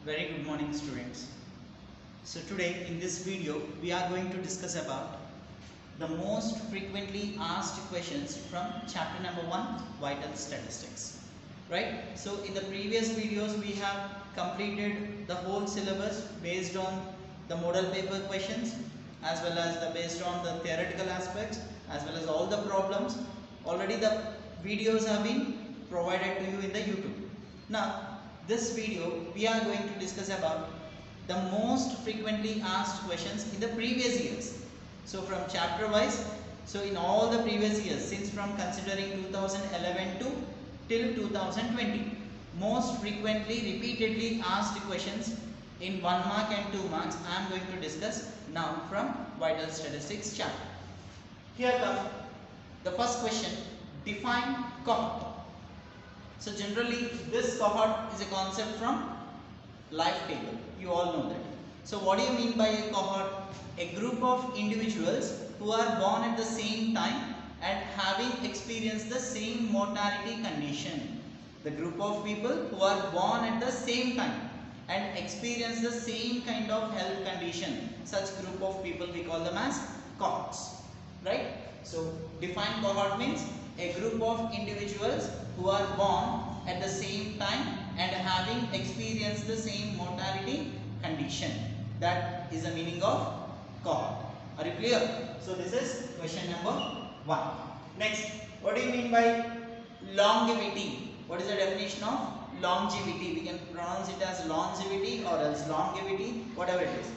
Very good morning, students. So today in this video we are going to discuss about the most frequently asked questions from chapter number 1, Vital Statistics. Right? So in the previous videos we have completed the whole syllabus based on the model paper questions as well as based on the theoretical aspects as well as all the problems. Already the videos have been provided to you in the YouTube. Now this video we are going to discuss about the most frequently asked questions in the previous years. So from chapter wise, so in all the previous years, since from considering 2011 to till 2020, most frequently repeatedly asked questions in 1 mark and 2 marks I am going to discuss now from Vital Statistics chapter. Here comes the first question: define cohort. So generally this cohort is a concept from life table. You all know that. So what do you mean by a cohort? A group of individuals who are born at the same time and having experienced the same mortality condition. The group of people who are born at the same time and experience the same kind of health condition. Such group of people we call them as cohorts. Right? So define cohort means a group of individuals who are born at the same time and having experienced the same mortality condition. That is the meaning of cohort. Are you clear? So this is question number 1. Next, what do you mean by longevity? What is the definition of longevity? We can pronounce it as longevity or else longevity, whatever it is.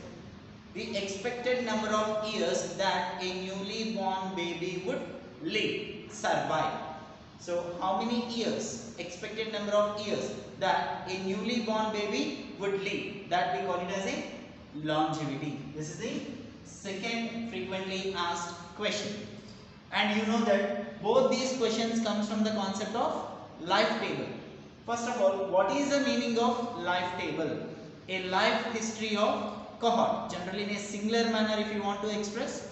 The expected number of years that a newly born baby would live, survive. So how many years, expected number of years that a newly born baby would live, that we call it as a longevity. This is the second frequently asked question. And you know that both these questions comes from the concept of life table. First of all, what is the meaning of life table? A life history of cohort. Generally in a singular manner if you want to express,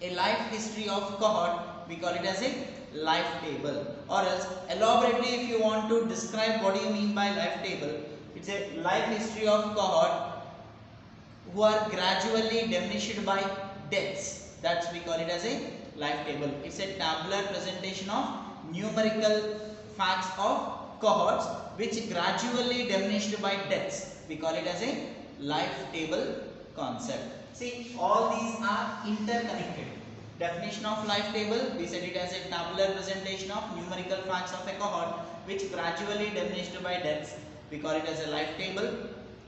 a life history of cohort, we call it as a life table. Or else elaborately if you want to describe what do you mean by life table, it's a life history of cohort who are gradually diminished by deaths. That's we call it as a life table. It's a tabular presentation of numerical facts of cohorts which gradually diminished by deaths. We call it as a life table concept. See, all these are interconnected. Definition of life table, we said it as a tabular presentation of numerical facts of a cohort which gradually diminished by deaths. We call it as a life table.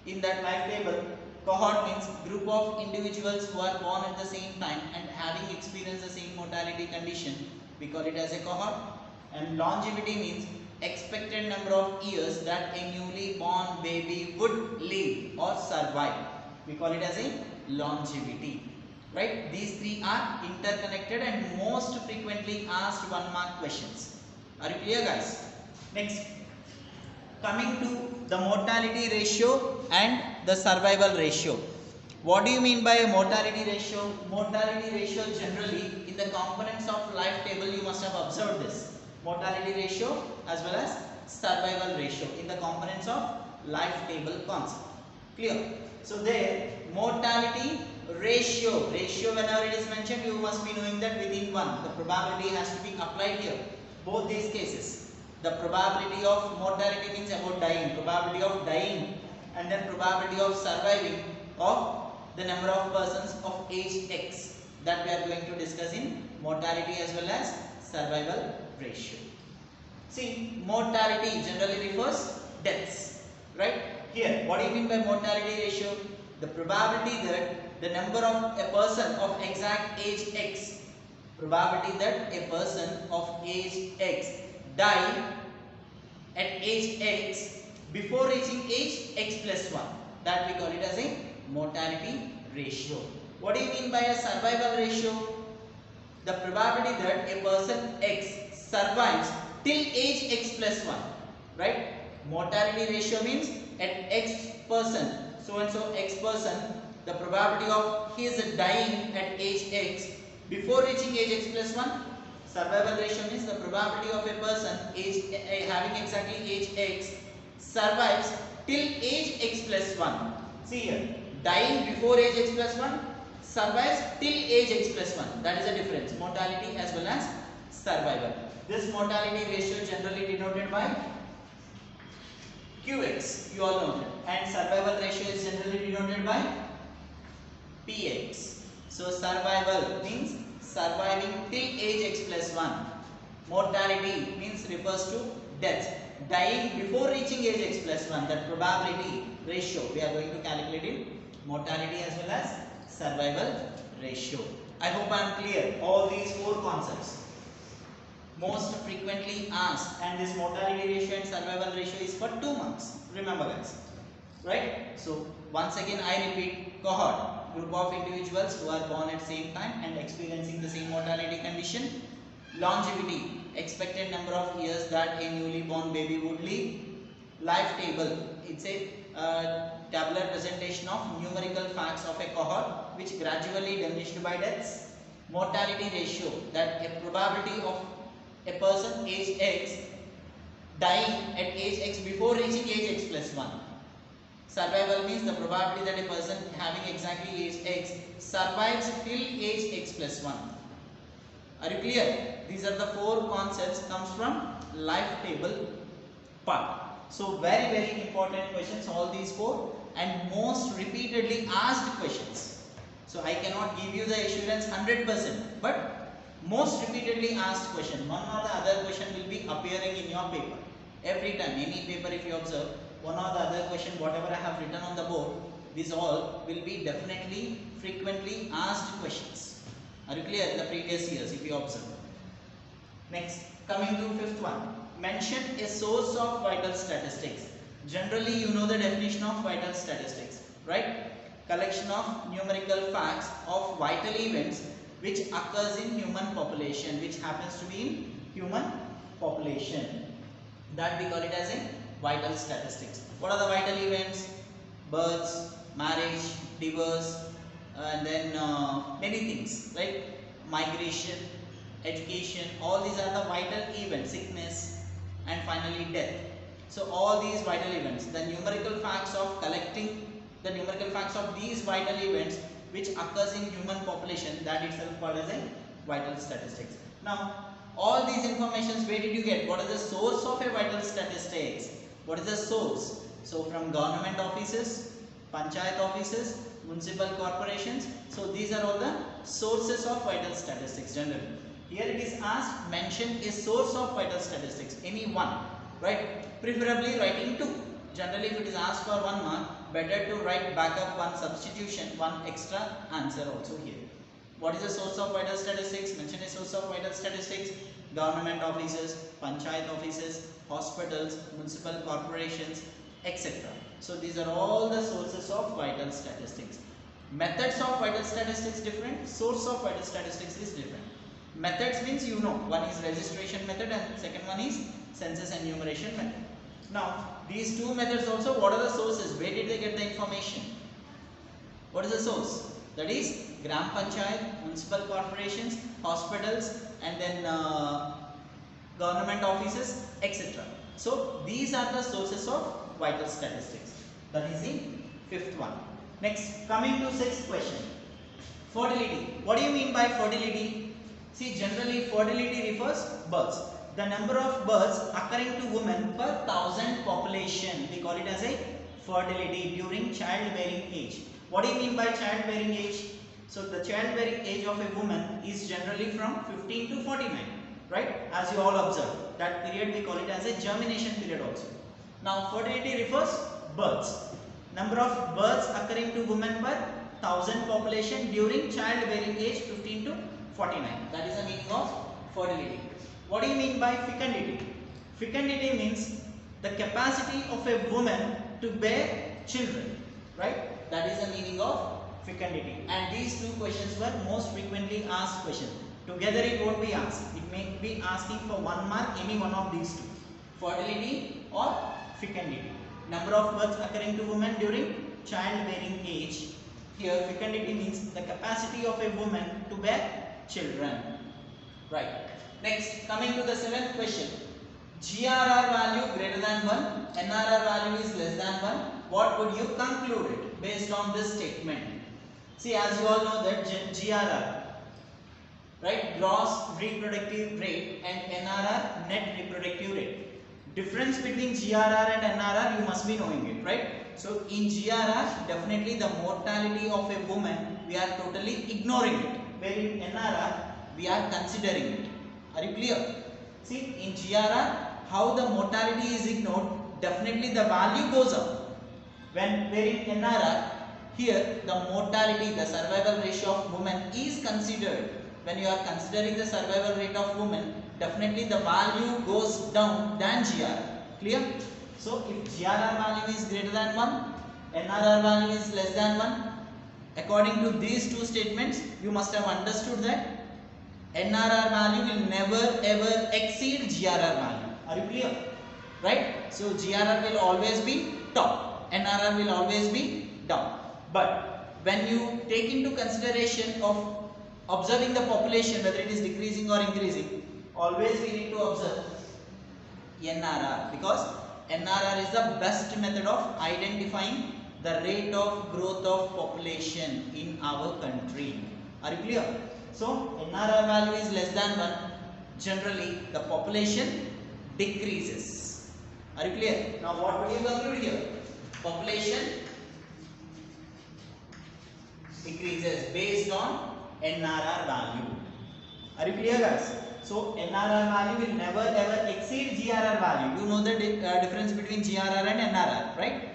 In that life table, cohort means group of individuals who are born at the same time and having experienced the same mortality condition. We call it as a cohort. And longevity means expected number of years that a newly born baby would live or survive. We call it as a longevity. Right? These three are interconnected and most frequently asked 1 mark questions. Are you clear, guys? Next, coming to the mortality ratio and the survival ratio. What do you mean by a mortality ratio? Mortality ratio generally in the components of life table you must have observed this. Mortality ratio as well as survival ratio in the components of life table concept. Clear? So there mortality ratio whenever it is mentioned you must be knowing that within 1 the probability has to be applied here. Both these cases, the probability of mortality means about dying, probability of dying, and then probability of surviving of the number of persons of age X, that we are going to discuss in mortality as well as survival ratio. See, mortality generally refers deaths, right? Here, what do you mean by mortality ratio? The probability that the number of a person of exact age X, probability that a person of age X die at age X before reaching age X plus 1, that we call it as a mortality ratio. What do you mean by a survival ratio? The probability that a person X survives till age X plus 1, right? Mortality ratio means at X person, so and so X person, the probability of his dying at age X before reaching age X plus 1. Survival ratio means the probability of a person having exactly age X survives till age x plus 1. See here, dying before age x plus 1, survives till age x plus 1. That is the difference, mortality as well as survival. This mortality ratio generally denoted by Qx, you all know it, and survival ratio is generally denoted by Px. So survival means surviving till age x plus 1. Mortality means refers to death, dying before reaching age x plus 1. That probability ratio we are going to calculate in mortality as well as survival ratio. I hope I am clear. All these four concepts most frequently asked, and this mortality ratio and survival ratio is for 2 marks. Remember guys, right? So once again I repeat, cohort, group of individuals who are born at same time and experiencing the same mortality condition. Longevity, expected number of years that a newly born baby would live. Life table, it's a tabular presentation of numerical facts of a cohort which gradually diminished by deaths. Mortality ratio, that a probability of a person age x dying at age x before reaching age x plus 1. Survival means the probability that a person having exactly age x survives till age x plus 1. Are you clear? These are the four concepts comes from life table part. So very important questions, all these four, and most repeatedly asked questions. So I cannot give you the assurance 100%, but most repeatedly asked question, one or the other question will be appearing in your paper. Every time, any paper if you observe, one or the other question, whatever I have written on the board, these all will be definitely frequently asked questions. Are you clear? In the previous years if you observe. Next, coming to fifth one, mention a source of vital statistics. Generally you know the definition of vital statistics, right? Collection of numerical facts of vital events which occurs in human population, which happens to be in human population. That we call it as a vital statistics. What are the vital events? Births, marriage, divorce, and then many things, right? Migration, education, all these are the vital events, sickness, and finally death. So all these vital events, the numerical facts of collecting the numerical facts of these vital events which occurs in human population, that itself called as a vital statistics. Now all these informations, where did you get? What is the source of a vital statistics? What is the source? So from government offices, panchayat offices, municipal corporations. So these are all the sources of vital statistics generally. Here it is asked, mention a source of vital statistics, any one, right? Preferably writing two. Generally if it is asked for 1 mark, better to write backup one substitution, one extra answer also here. What is the source of vital statistics? Mention a source of vital statistics. Government offices, panchayat offices, hospitals, municipal corporations, etc. So these are all the sources of vital statistics. Methods of vital statistics different, source of vital statistics is different. Methods means you know, one is registration method and second one is census and enumeration method. Now these two methods also, what are the sources? Where did they get the information? What is the source? That is Gram Panchayat, municipal corporations, hospitals, and then government offices, etc. So these are the sources of vital statistics. That is the fifth one. Next, coming to sixth question. Fertility. What do you mean by fertility? See, generally fertility refers births. The number of births occurring to women per 1000 population. We call it as a fertility during childbearing age. What do you mean by childbearing age? So the childbearing age of a woman is generally from 15 to 49, right? As you all observe, that period we call it as a germination period also. Now fertility refers births. Number of births occurring to women per 1000 population during childbearing age 15 to 49. That is the meaning of fertility. What do you mean by fecundity? Fecundity means the capacity of a woman to bear children, right? That is the meaning of fecundity. And these two questions were most frequently asked questions. Together it won't be asked. It may be asking for 1 mark, any one of these two. Fertility or fecundity. Number of births occurring to women during childbearing age. Here fecundity means the capacity of a woman to bear children. Right. Next, coming to the seventh question. GRR value greater than than 1, NRR value is less than 1, what would you conclude it based on this statement? See, as you all know that GRR, right, gross reproductive rate, and NRR, net reproductive rate. Difference between GRR and NRR, you must be knowing it, right? So in GRR, definitely the mortality of a woman, we are totally ignoring it. Where in NRR, we are considering it. Are you clear? See, in GRR, how the mortality is ignored, definitely the value goes up. Where in NRR, here the mortality, the survival ratio of women is considered. When you are considering the survival rate of women, definitely the value goes down than GRR. Clear? So if GRR value is greater than 1, NRR value is less than 1, according to these two statements, you must have understood that NRR value will never ever exceed GRR value. Are you clear? Right? So GRR will always be top, NRR will always be down. But when you take into consideration of observing the population, whether it is decreasing or increasing, always we need to observe NRR, because NRR is the best method of identifying the rate of growth of population in our country. Are you clear? So NRR value is less than 1, generally the population decreases. Are you clear? Now what would you conclude here? Population decreases based on NRR value. Are you clear, guys? So NRR value will never ever exceed GRR value. You know the difference between GRR and NRR, right?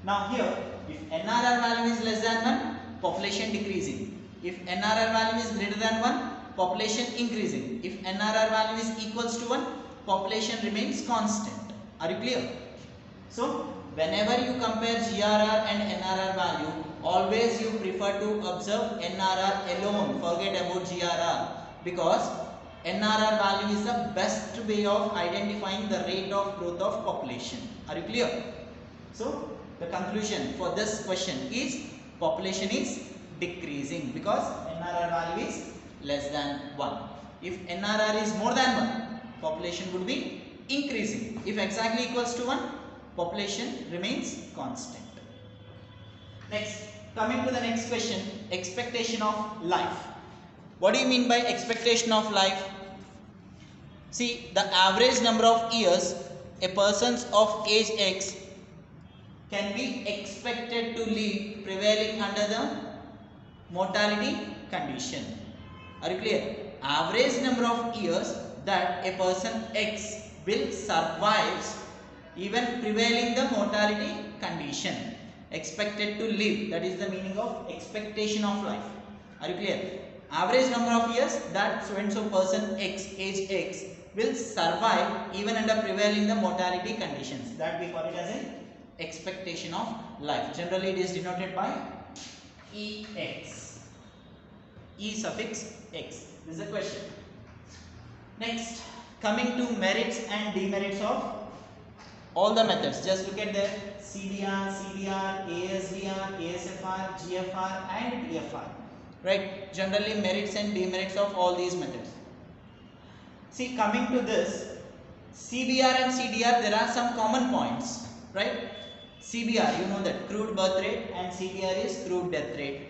Now here, if NRR value is less than 1, population decreasing. If NRR value is greater than 1, population increasing. If NRR value is equals to 1, population remains constant. Are you clear? So whenever you compare GRR and NRR value, always you prefer to observe NRR alone. Forget about GRR, because NRR value is the best way of identifying the rate of growth of population. Are you clear? So the conclusion for this question is population is decreasing because NRR value is less than 1. If NRR is more than 1, population would be increasing. If exactly equals to 1, population remains constant. Next, coming to the next question, expectation of life. What do you mean by expectation of life? See, the average number of years a person of age X can be expected to live prevailing under the mortality condition. Are you clear? Average number of years that a person X will survive even prevailing the mortality condition. Expected to live, that is the meaning of expectation of life. Are you clear? Average number of years that so and so person X, age X, will survive even under prevailing the mortality conditions. That we call it as an expectation of life. Generally it is denoted by EX. E suffix X. This is a question. Next, coming to merits and demerits of all the methods. Just look at the CDR, CDR, ASDR, ASFR, GFR and TFR. Right? Generally merits and demerits of all these methods. See, coming to this, CBR and CDR, there are some common points. Right? CBR, you know that crude birth rate, and CDR is crude death rate.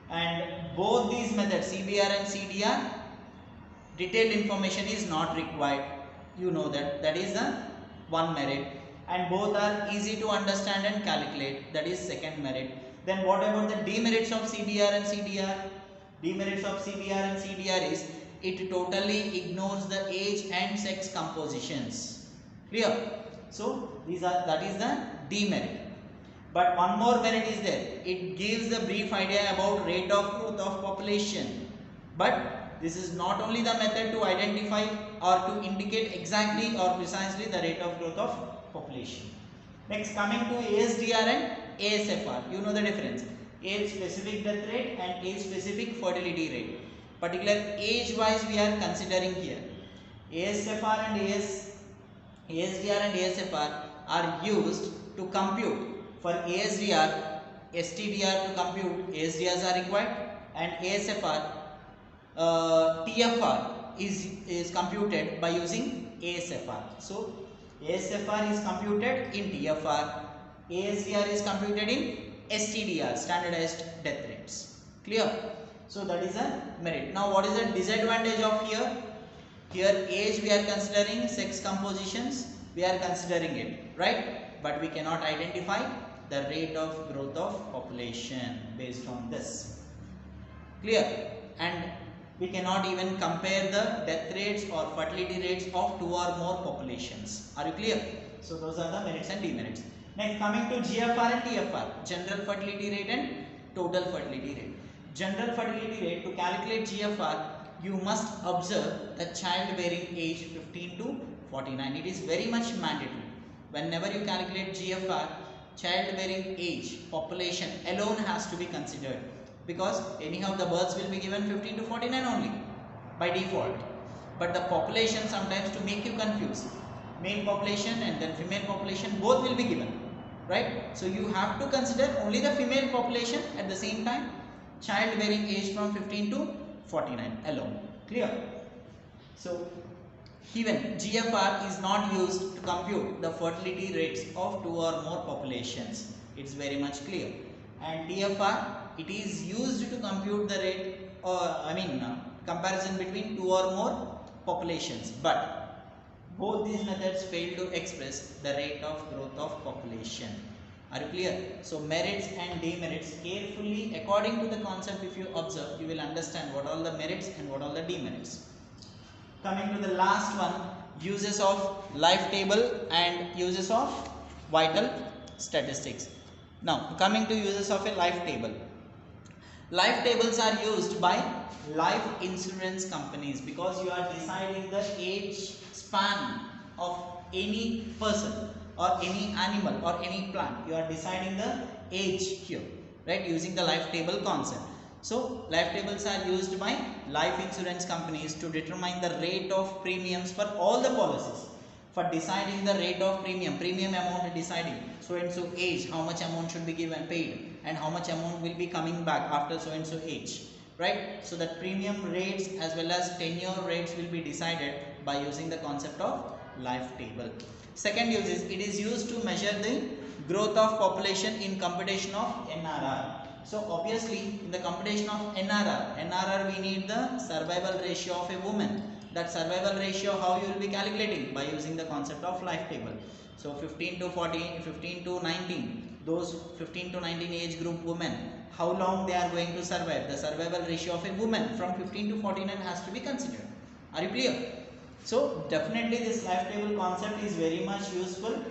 And both these methods, CBR and CDR, detailed information is not required. You know that. That is the one merit. And both are easy to understand and calculate. That is second merit. Then what about the demerits of CBR and CDR? Demerits of CBR and CDR is it totally ignores the age and sex compositions. Clear? So that is the demerit. But one more merit is there. It gives a brief idea about rate of growth of population. But this is not only the method to identify or to indicate exactly or precisely the rate of growth of population. Next, coming to ASDR and ASFR. You know the difference. Age specific death rate and age specific fertility rate. Particular age wise we are considering here. ASFR and ASDR and ASFR are used to compute. For ASDR, STDR to compute, ASDRs are required, and ASFR, TFR is computed by using ASFR. So ASFR is computed in TFR. ASDR is computed in STDR, standardized death rates. Clear? So that is a merit. Now what is the disadvantage of here? Here age we are considering, sex compositions we are considering it, right? But we cannot identify the rate of growth of population based on this. Clear? And we cannot even compare the death rates or fertility rates of 2 or more populations. Are you clear? So those are the merits and demerits. Next, coming to GFR and TFR, general fertility rate and total fertility rate. General fertility rate, to calculate GFR, you must observe the childbearing age 15 to 49. It is very much mandatory. Whenever you calculate GFR, childbearing age, population alone has to be considered, because anyhow the births will be given 15 to 49 only by default. But the population, sometimes to make you confused, male population and then female population both will be given, right? So you have to consider only the female population, at the same time childbearing age from 15 to 49 alone. Clear? So even GFR is not used to compute the fertility rates of 2 or more populations. It's very much clear. And TFR, it is used to compute the rate, or comparison between 2 or more populations. But both these methods fail to express the rate of growth of population. Are you clear? So merits and demerits, carefully according to the concept, if you observe, you will understand what are the merits and what are the demerits. Coming to the last one, uses of life table and uses of vital statistics. Now coming to uses of a life table. Life tables are used by life insurance companies, because you are deciding the age span of any person or any animal or any plant. You are deciding the age here, right, using the life table concept. So life tables are used by life insurance companies to determine the rate of premiums for all the policies. For deciding the rate of premium amount, deciding so and so age, how much amount should be given paid, and how much amount will be coming back after so and so age, right? So that premium rates as well as tenure rates will be decided by using the concept of life table. Second use is, it is used to measure the growth of population in computation of NRR. So obviously in the computation of NRR we need the survival ratio of a woman. That survival ratio, how you will be calculating? By using the concept of life table. So 15 to 14, 15 to 19, those 15 to 19 age group women, how long they are going to survive? The survival ratio of a woman from 15 to 49 has to be considered. Are you clear? So definitely this life table concept is very much useful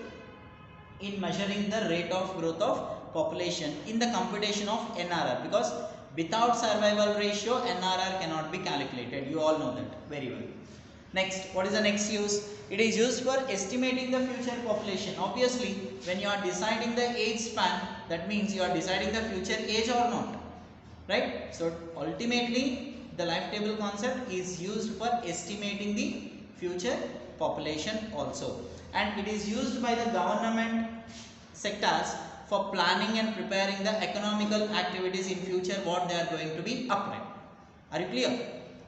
in measuring the rate of growth of population in the computation of NRR, because without survival ratio NRR cannot be calculated. You all know that very well. Next, what is the next use? It is used for estimating the future population. Obviously when you are deciding the age span, that means you are deciding the future age or not, right? So ultimately the life table concept is used for estimating the future population also, and it is used by the government sectors for planning and preparing the economical activities in future, what they are going to be upright. Are you clear?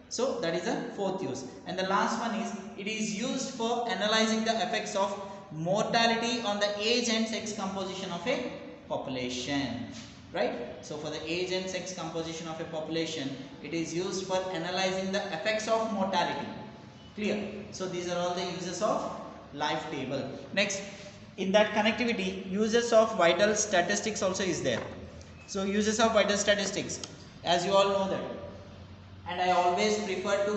So that is the fourth use. And the last one is, it is used for analyzing the effects of mortality on the age and sex composition of a population, right? So for the age and sex composition of a population, it is used for analyzing the effects of mortality. Clear? So these are all the uses of life table. Next, in that connectivity, uses of vital statistics also is there. So uses of vital statistics, as you all know that, and I always prefer to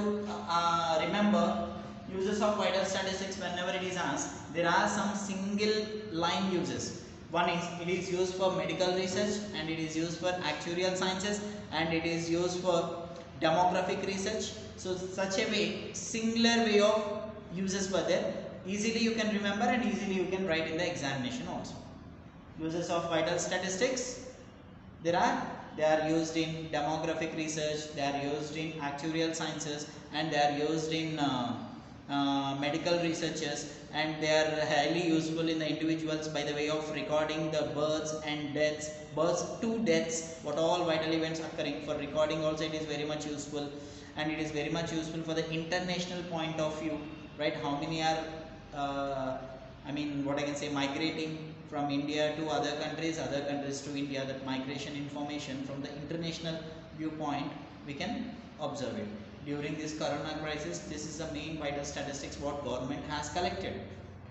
remember uses of vital statistics whenever it is asked. There are some single line uses. One is, it is used for medical research, and it is used for actuarial sciences, and it is used for demographic research. So such a way, singular way of uses were there. Easily you can remember and easily you can write in the examination also. Uses of vital statistics, they are used in demographic research, they are used in actuarial sciences, and they are used in medical researches, and they are highly useful in the individuals by the way of recording the births and deaths, births to deaths, what all vital events occurring. For recording also it is very much useful, and it is very much useful for the international point of view, right? How many are I mean, what I can say, migrating from India to other countries to India, that migration information from the international viewpoint, we can observe it. During this corona crisis, this is the main vital statistics what government has collected.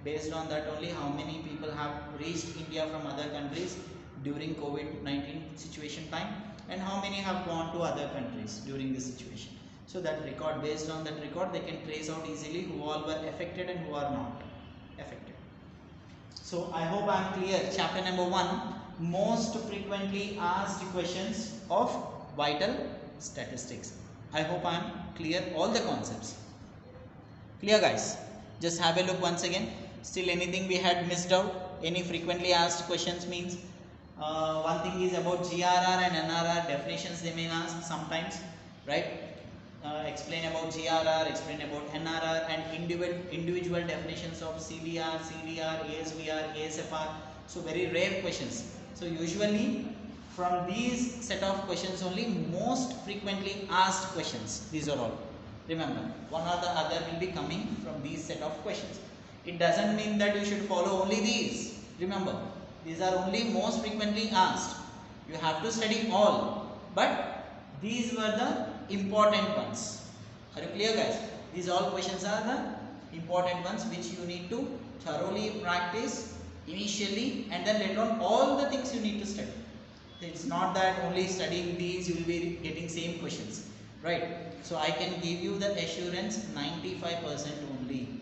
Based on that only, how many people have reached India from other countries during COVID-19 situation time, and how many have gone to other countries during this situation. So that record, based on that record, they can trace out easily who all were affected and who are not affected. So I hope I am clear. Chapter number 1, most frequently asked questions of vital statistics. I hope I am clear all the concepts. Clear, guys? Just have a look once again. Still anything we had missed out? Any frequently asked questions means one thing is about GRR and NRR definitions they may ask sometimes, right? Explain about GRR, explain about NRR, and individual definitions of CBR, CDR, ASBR, ASFR. So very rare questions. So usually from these set of questions only, most frequently asked questions, these are all. Remember, one or the other will be coming from these set of questions. It doesn't mean that you should follow only these. Remember, these are only most frequently asked. You have to study all, but these were the important ones. Are you clear, guys? These all questions are the important ones which you need to thoroughly practice initially, and then later on all the things you need to study. It's not that only studying these you will be getting same questions, right? So I can give you the assurance 95% only,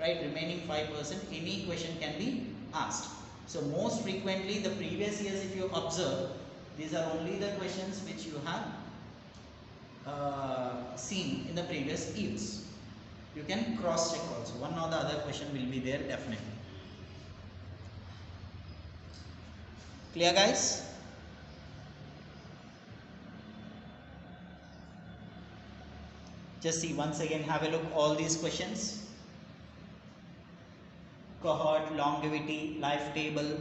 right? Remaining 5% any question can be asked. So most frequently the previous years, if you observe, these are only the questions which you have seen in the previous years. You can cross check also, one or the other question will be there definitely. Clear, guys? Just see once again, have a look all these questions. Cohort, longevity, life table,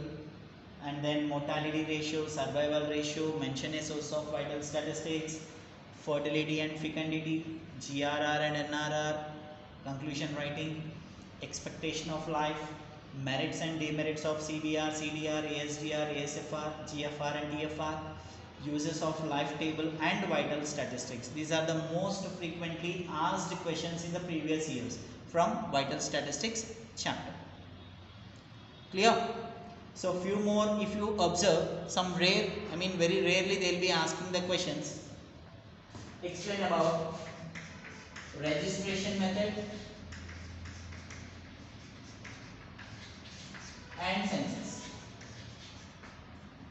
and then mortality ratio, survival ratio, mention a source of vital statistics, fertility and fecundity, GRR and NRR, conclusion writing, expectation of life, merits and demerits of CBR, CDR, ASDR, ASFR, GFR and DFR, uses of life table and vital statistics. These are the most frequently asked questions in the previous years from vital statistics chapter. Clear? So few more, if you observe some rare, I mean very rarely they will be asking the questions. Explain about registration method and census.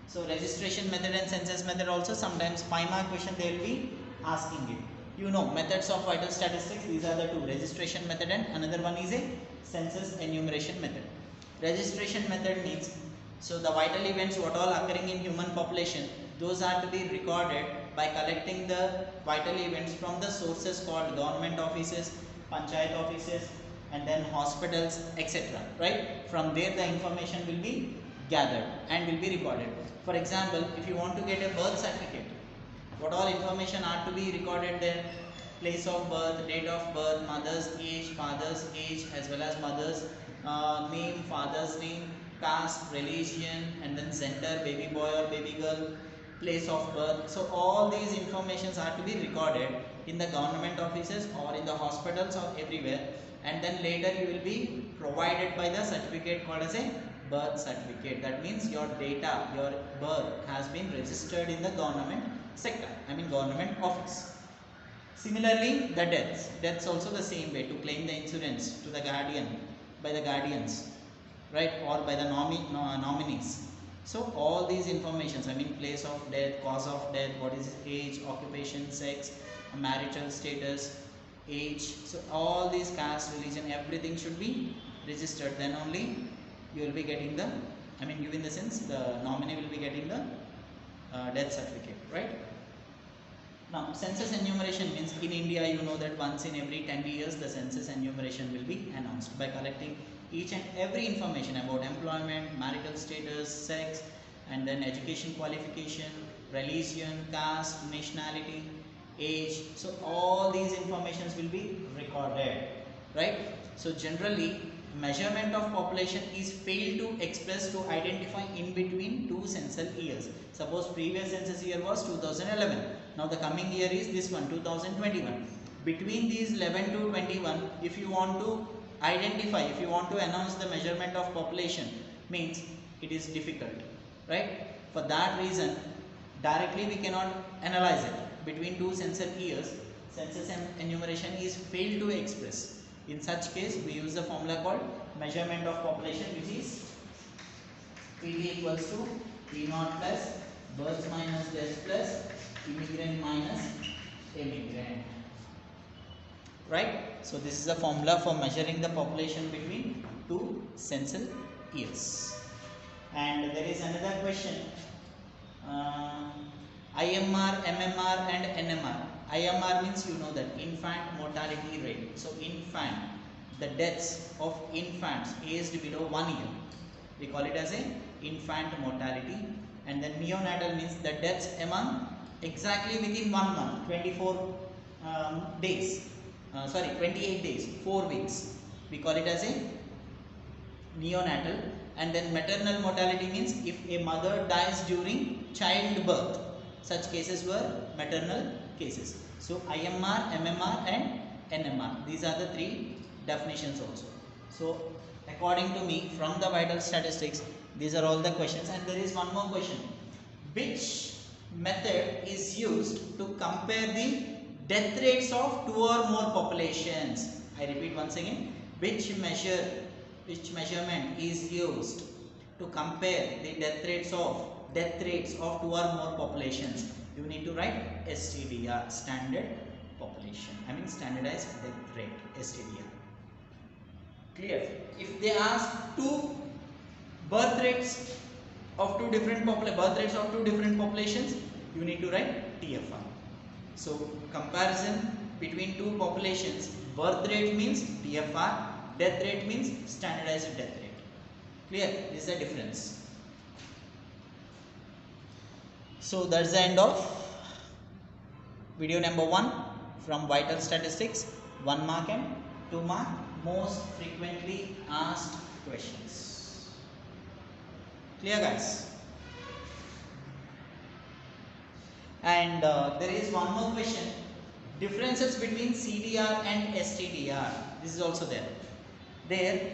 So registration method and census method also sometimes 5 mark question they will be asking it. You know, methods of vital statistics, these are the two, registration method and another one is a census enumeration method. Registration method means, so the vital events what all occurring in human population, those are to be recorded by collecting the vital events from the sources called government offices, panchayat offices, and then hospitals, etc. Right? From there the information will be gathered and will be recorded. For example, if you want to get a birth certificate, what all information are to be recorded there? Place of birth, date of birth, mother's age, father's age, as well as mother's name, father's name, caste, religion, and then gender, baby boy or baby girl, place of birth. So all these informations are to be recorded in the government offices or in the hospitals or everywhere, and then later you will be provided by the certificate called as a birth certificate. That means your data, your birth has been registered in the government sector, I mean government office. Similarly, the deaths also the same way, to claim the insurance to the guardian, by the guardians, right, or by the nominees. So all these informations, I mean place of death, cause of death, what is his age, occupation, sex, marital status, age, so all these caste, religion, everything should be registered. Then only you will be getting the, I mean you in the sense the nominee will be getting the death certificate, right? Now census enumeration means in India you know that once in every 10 years the census enumeration will be announced by collecting each and every information about employment, marital status, sex, and then education qualification, religion, caste, nationality, age. So all these informations will be recorded, right? So generally measurement of population is failed to express to identify in between two census years. Suppose previous census year was 2011. Now the coming year is this one, 2021. Between these 11 to 21, if you want to identify, if you want to announce the measurement of population, means it is difficult, right? For that reason, directly we cannot analyze it. Between two census years, census enumeration is failed to express. In such case, we use the formula called measurement of population, which is PV equals to P0 plus births minus deaths plus immigrant minus emigrant. Right? So this is the formula for measuring the population between two census years. And there is another question. IMR, MMR and NMR. IMR means, you know, that infant mortality rate. So infant, the deaths of infants aged below 1 year, we call it as a infant mortality. And then neonatal means the deaths among exactly within 1 month, 24 days, 28 days, 4 weeks, we call it as a neonatal. And then maternal mortality means if a mother dies during childbirth, such cases were maternal cases. So IMR, MMR and NMR, these are the three definitions also. So according to me, from the vital statistics, these are all the questions. And there is one more question. Which method is used to compare the death rates of two or more populations? I repeat once again. Which measurement is used to compare the death rates of two or more populations? You need to write STDR, standard population. I mean standardized death rate, STDR. Clear? If they ask two birth rates of two different populations, you need to write TFR. So comparison between two populations, birth rate means TFR, death rate means standardized death rate. Clear? This is the difference. So that's the end of video number 1 from vital statistics. 1 mark and 2 mark most frequently asked questions. Clear, guys? And there is one more question. Differences between CDR and STDR. This is also there. There,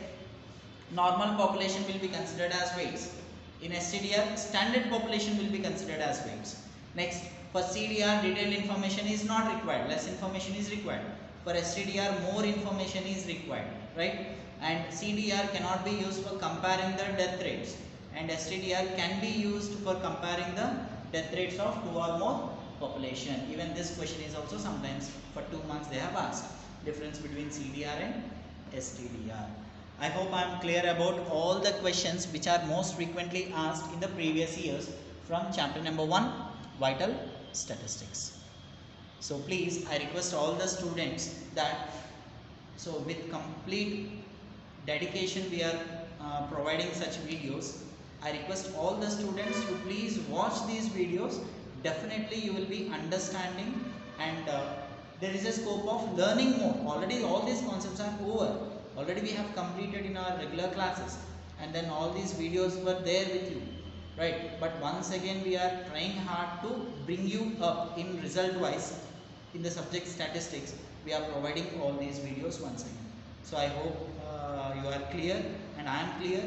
normal population will be considered as weights. In STDR, standard population will be considered as weights. Next, for CDR, detailed information is not required. Less information is required. For STDR, more information is required, right? And CDR cannot be used for comparing the death rates, and STDR can be used for comparing the death rates of two or more population. Even this question is also sometimes for 2 months they have asked. Difference between CDR and STDR. I hope I am clear about all the questions which are most frequently asked in the previous years from chapter number 1, Vital Statistics. So please, I request all the students that, so with complete dedication we are providing such videos. I request all the students to please watch these videos. Definitely you will be understanding, and there is a scope of learning more. Already all these concepts are over. Already we have completed in our regular classes, and then all these videos were there with you, right? But once again we are trying hard to bring you up in result wise in the subject statistics. We are providing all these videos once again. So I hope you are clear and I am clear,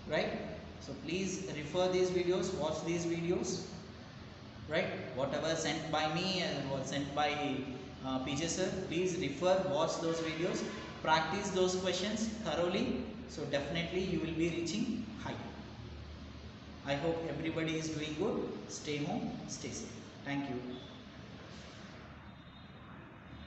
right? So please refer these videos, watch these videos, right? Whatever sent by me and was sent by PJ sir, please refer, watch those videos, practice those questions thoroughly. So definitely you will be reaching high. I hope everybody is doing good. Stay home, stay safe. Thank you.